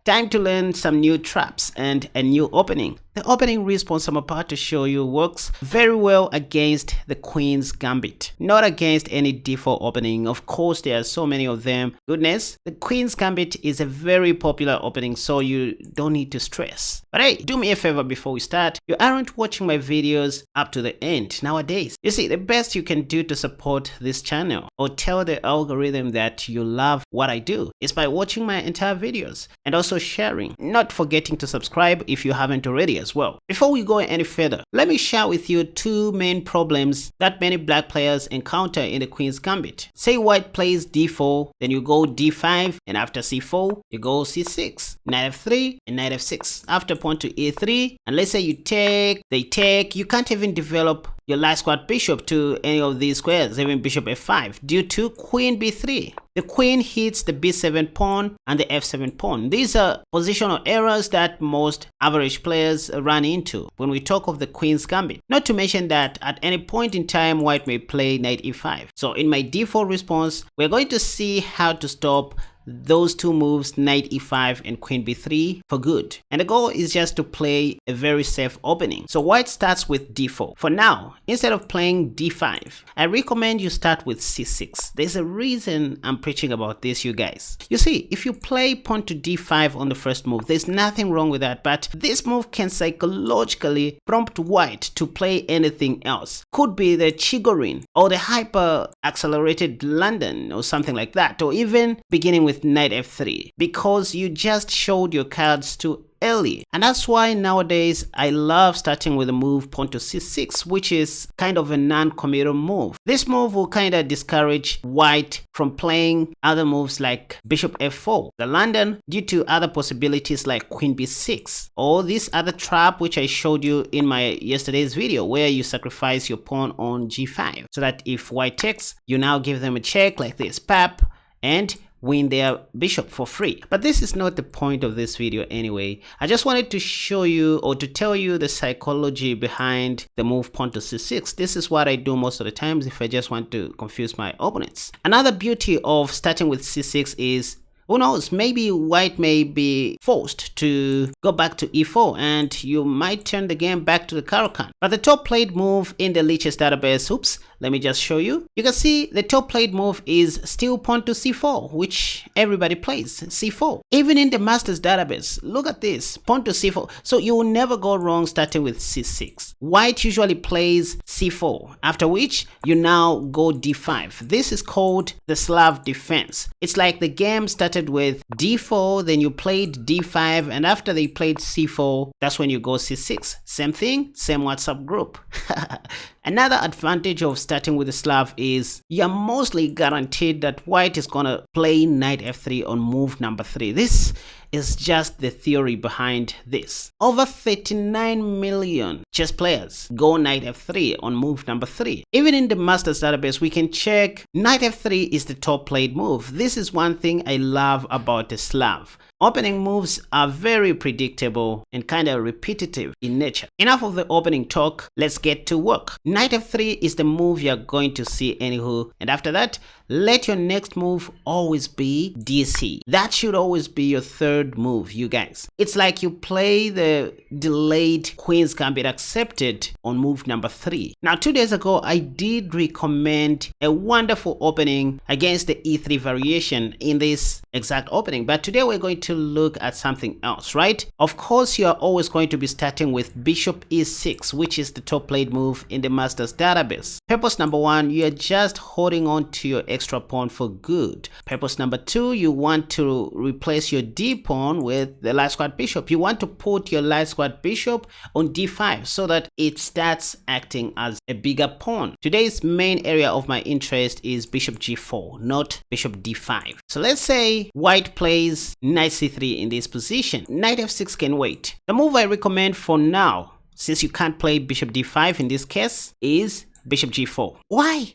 time to learn some new traps and a new opening. The opening response I'm about to show you works very well against the Queen's Gambit, not against any d4 opening. Of course, there are so many of them. Goodness, the Queen's Gambit is a very popular opening, so you don't need to stress. But hey, do me a favor before we start. You aren't watching my videos up to the end nowadays. You see, the best you can do to support this channel or tell the algorithm that you love what I do is by watching my entire videos and also sharing, not forgetting to subscribe if you haven't already as well. Before we go any further, let me share with you two main problems that many black players encounter in the Queen's Gambit. Say white plays d4, then you go d5, and after c4, you go c6, knight f3, and knight f6. After pawn to e3, and let's say you take, they take, you can't even develop your light squad bishop to any of these squares, even bishop f5, due to queen b3. The queen hits the b7 pawn and the f7 pawn. These are positional errors that most average players run into when we talk of the Queen's Gambit. Not to mention that at any point in time, white may play knight e5. So in my d4 response, we're going to see how to stop those two moves, knight e5 and queen b3, for good. And the goal is just to play a very safe opening. So white starts with d4. For now, instead of playing d5, I recommend you start with c6. There's a reason I'm preaching about this, you guys. You see, if you play pawn to d5 on the first move, there's nothing wrong with that, but this move can psychologically prompt white to play anything else. Could be the Chigorin or the hyper accelerated London or something like that, or even beginning with knight f3, because you just showed your cards too early. And that's why nowadays I love starting with a move pawn to c6, which is kind of a non-committal move. This move will kind of discourage white from playing other moves like bishop f4, the London, due to other possibilities like queen b6, or this other trap which I showed you in my yesterday's video, where you sacrifice your pawn on g5, so that if white takes, you now give them a check like this, pap, and win their bishop for free. But this is not the point of this video anyway. I just wanted to show you or to tell you the psychology behind the move pawn to c6. This is what I do most of the times if I just want to confuse my opponents. Another beauty of starting with c6 is, who knows, maybe white may be forced to go back to e4 and you might turn the game back to the Caro-Kann. But the top played move in the Lichess database, oops, let me just show you. You can see the top played move is still pawn to c4, which everybody plays, c4. Even in the Masters database, look at this, pawn to c4. So you will never go wrong starting with c6. White usually plays c4, after which you now go d5. This is called the Slav defense. It's like the game started with d4, then you played d5, and after they played c4, that's when you go c6. Same thing, same WhatsApp group. Another advantage of starting with the Slav is you're mostly guaranteed that white is gonna play knight f3 on move number 3. This is just the theory behind this. Over 39 million chess players go knight f3 on move number 3. Even in the Masters database, we can check knight f3 is the top played move. This is one thing I love about the Slav. Opening moves are very predictable and kind of repetitive in nature. Enough of the opening talk, let's get to work. Knight f3 is the move you're going to see anywho, and after that, let your next move always be dc. That should always be your third move, you guys. It's like you play the delayed Queen's Gambit accepted on move number 3. Now 2 days ago, I did recommend a wonderful opening against the e3 variation in this exact opening, but today we're going to look at something else, right? Of course, you are always going to be starting with bishop e6, which is the top played move in the Masters database. Purpose number 1, you are just holding on to your extra pawn for good. Purpose number 2, you want to replace your d pawn with the light squad bishop. You want to put your light squad bishop on d5 so that it starts acting as a bigger pawn. Today's main area of my interest is bishop g4, not bishop d5. So let's say white plays knight c3 in this position. Knight f6 can wait. The move I recommend for now, since you can't play bishop d5 in this case, is bishop g4. Why?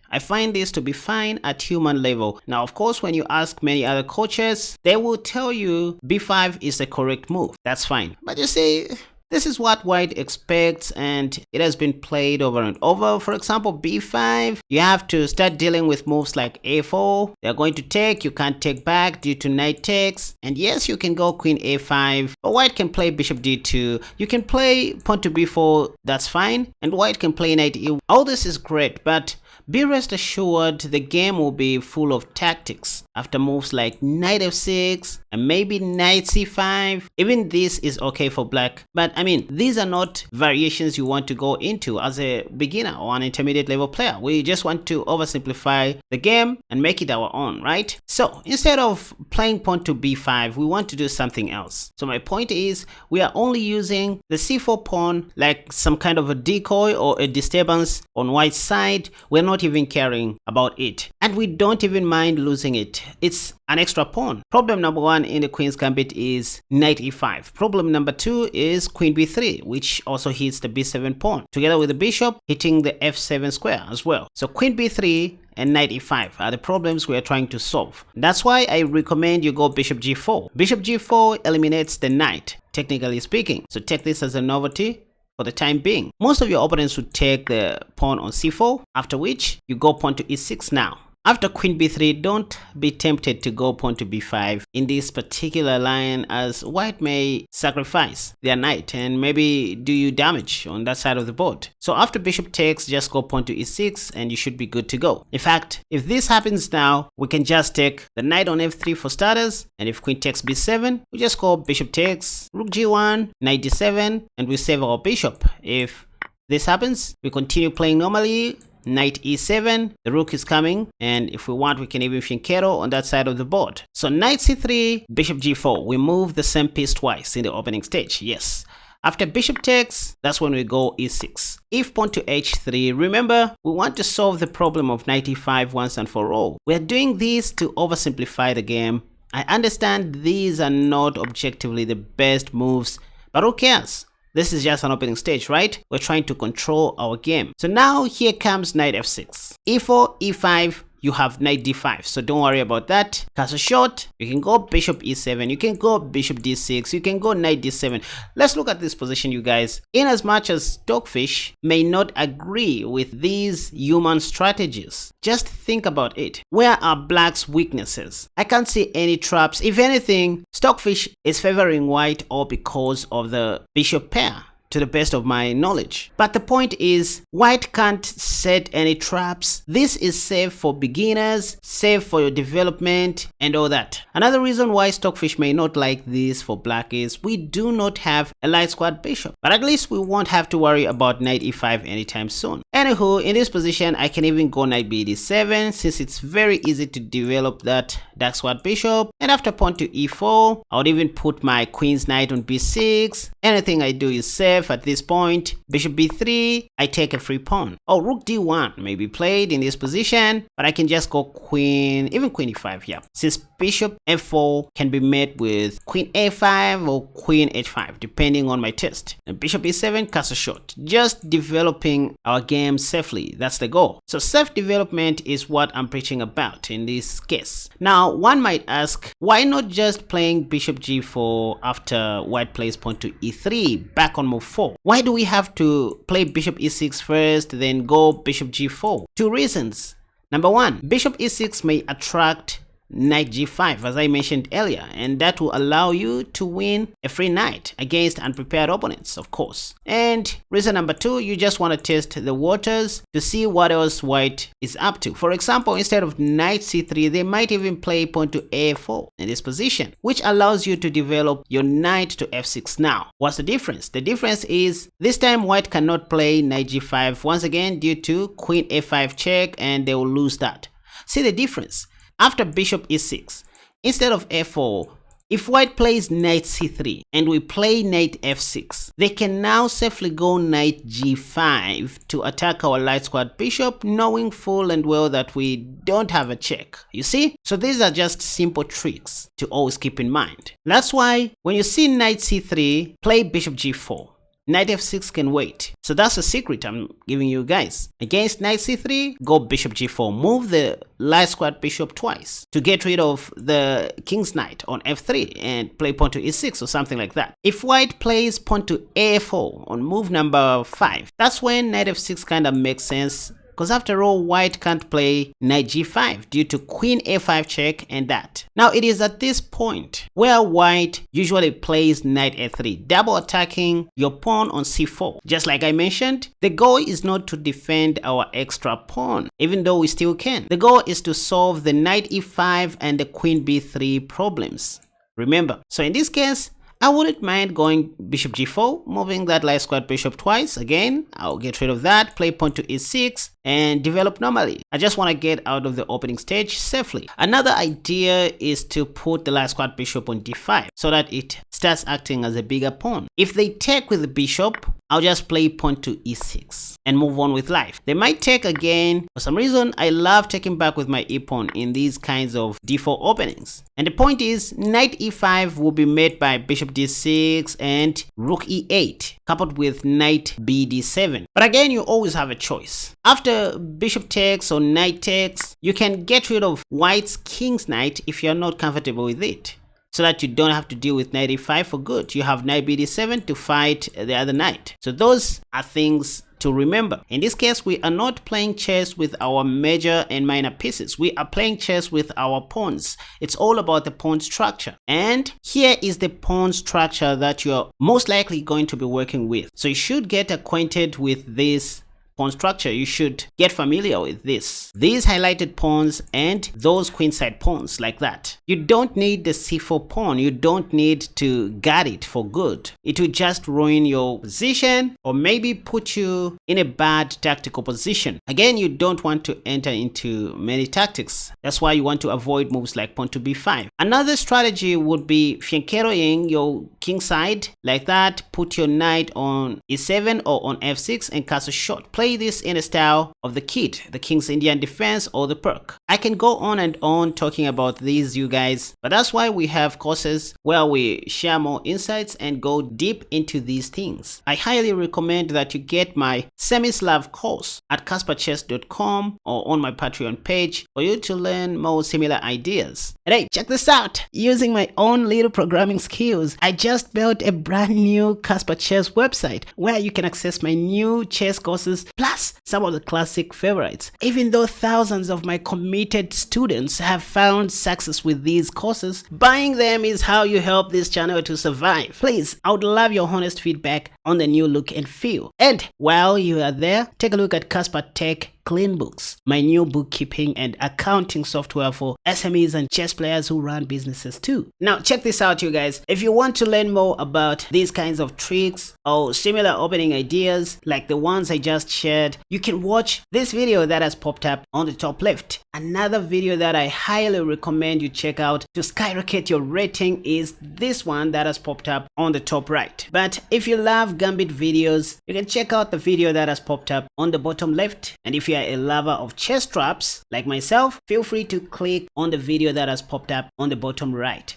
I find this to be fine at human level. Now, of course, when you ask many other coaches, they will tell you b5 is the correct move. That's fine. But you see, This is what white expects, and it has been played over and over. For example, b5, you have to start dealing with moves like a4. They're going to take, you can't take back due to knight takes. And yes, you can go queen a5, but white can play bishop d2. You can play pawn to b4, that's fine. And white can play knight e1. All this is great, but be rest assured the game will be full of tactics after moves like knight f6 and maybe knight c5. Even this is okay for black, but I mean, these are not variations you want to go into as a beginner or an intermediate level player. We just want to oversimplify the game and make it our own, right? So instead of playing pawn to b5, we want to do something else. So my point is, we are only using the c4 pawn like some kind of a decoy or a disturbance on white's side. We're not even caring about it, and we don't even mind losing it. It's an extra pawn. Problem number one in the queen's gambit is knight e5. Problem number two is queen b3, which also hits the b7 pawn, together with the bishop hitting the f7 square as well. So queen b3 and knight e5 are the problems we are trying to solve. That's why I recommend you go bishop g4. Bishop g4 eliminates the knight, technically speaking. So take this as a novelty for the time being. Most of your opponents would take the pawn on c4, after which you go pawn to e6 now. After queen b3, don't be tempted to go pawn to b5 in this particular line, as white may sacrifice their knight and maybe do you damage on that side of the board. So after bishop takes, just go pawn to e6 and you should be good to go. In fact, if this happens now, we can just take the knight on f3 for starters, and if queen takes b7, we just go bishop takes, rook g1, knight d7, and we save our bishop. If this happens, we continue playing normally. Knight e7, the rook is coming, and if we want, we can even fianchetto on that side of the board. So knight c3, bishop g4, we move the same piece twice in the opening stage, yes. After bishop takes, that's when we go e6. If pawn to h3, remember, we want to solve the problem of knight e5 once and for all. We're doing this to oversimplify the game. I understand these are not objectively the best moves, but who cares? This is just an opening stage, right? We're trying to control our game. So now here comes knight f6. e4, e5, you have knight d5, so don't worry about that. Castle short, you can go bishop e7, you can go bishop d6, you can go knight d7. Let's look at this position, you guys. In as much as Stockfish may not agree with these human strategies, just think about it. Where are black's weaknesses? I can't see any traps. If anything, Stockfish is favoring white all because of the bishop pair, to the best of my knowledge. But the point is, white can't set any traps. This is safe for beginners, safe for your development and all that. Another reason why Stockfish may not like this for black is we do not have a light squad bishop, but at least we won't have to worry about knight e5 anytime soon. Anywho, in this position, I can even go knight bd7 since it's very easy to develop that dark squad bishop. And after pawn to e4, I would even put my queen's knight on b6. Anything I do is safe at this point. Bishop b3, I take a free pawn. Oh, rook d1 may be played in this position, but I can just go queen, even queen e5, yeah. Since bishop f4 can be met with queen a5 or queen h5, depending on my test. And bishop e7, castle short. Just developing our game safely, that's the goal. So self-development is what I'm preaching about in this case. Now, one might ask, why not just playing bishop g4 after white plays pawn to e3, back on move 4? Why do we have to play bishop e6 first, then go bishop g4? Two reasons. Number one, bishop e6 may attract knight g5, as I mentioned earlier, and that will allow you to win a free knight against unprepared opponents, of course. And reason number two, you just want to test the waters to see what else white is up to. For example, instead of knight c3, they might even play pawn to a4 in this position, which allows you to develop your knight to f6 now. What's the difference? The difference is this time white cannot play knight g5 once again due to queen a5 check, and they will lose that. See the difference? After bishop e6, instead of f4, if white plays knight c3 and we play knight f6, they can now safely go knight g5 to attack our light squad bishop, knowing full and well that we don't have a check. You see? So these are just simple tricks to always keep in mind. That's why when you see knight c3, play bishop g4. knight f6 can wait. So that's a secret I'm giving you guys. Against knight c3, go bishop g4. Move the light squared bishop twice to get rid of the king's knight on f3 and play pawn to e6 or something like that. If white plays pawn to a4 on move number 5, that's when knight f6 kind of makes sense. Because after all, white can't play knight g5 due to queen a5 check and that. Now it is at this point where white usually plays knight a3, double attacking your pawn on c4. Just like I mentioned, the goal is not to defend our extra pawn, even though we still can. The goal is to solve the knight e5 and the queen b3 problems. Remember, so in this case, I wouldn't mind going bishop g4, moving that light squared bishop twice. Again, I'll get rid of that, play pawn to e6, and develop normally. I just want to get out of the opening stage safely. Another idea is to put the light squared bishop on d5 so that it starts acting as a bigger pawn. If they take with the bishop, I'll just play pawn to e6 and move on with life. They might take again. For some reason, I love taking back with my e-pawn in these kinds of d4 openings. And the point is, knight e5 will be met by bishop d6 and rook e8, coupled with knight b d7. But again, you always have a choice. After bishop takes or knight takes, you can get rid of white's king's knight if you're not comfortable with it, so that you don't have to deal with knight e5 for good. You have knight b d7 to fight the other knight. So those are things to remember. In this case, we are not playing chess with our major and minor pieces. We are playing chess with our pawns. It's all about the pawn structure. And here is the pawn structure that you're most likely going to be working with. So you should get acquainted with this pawn structure. You should get familiar with this. These highlighted pawns and those queenside pawns like that. You don't need the c4 pawn. You don't need to guard it for good. It will just ruin your position or maybe put you in a bad tactical position. Again, you don't want to enter into many tactics. That's why you want to avoid moves like pawn to b5. Another strategy would be fiancheroing your king side like that. Put your knight on e7 or on f6 and cast a shot. Play this in a style of the kid, the King's Indian Defense or the Perk. I can go on and on talking about these, you guys, but that's why we have courses where we share more insights and go deep into these things. I highly recommend that you get my semi-Slav course at KaspaChess.com or on my Patreon page for you to learn more similar ideas. And hey, check this out! Using my own little programming skills, I just built a brand new KaspaChess website where you can access my new chess courses plus some of the classic favorites. Even though thousands of my committed students have found success with these courses, buying them is how you help this channel to survive. Please, I would love your honest feedback on the new look and feel. And while you are there, take a look at Casper Tech Clean Books, my new bookkeeping and accounting software for SMEs and chess players who run businesses too. Now check this out, you guys. If you want to learn more about these kinds of tricks or similar opening ideas like the ones I just shared, you can watch this video that has popped up on the top left. Another video that I highly recommend you check out to skyrocket your rating is this one that has popped up on the top right. But if you love Gambit videos, you can check out the video that has popped up on the bottom left. And if you are a lover of chess traps like myself, feel free to click on the video that has popped up on the bottom right.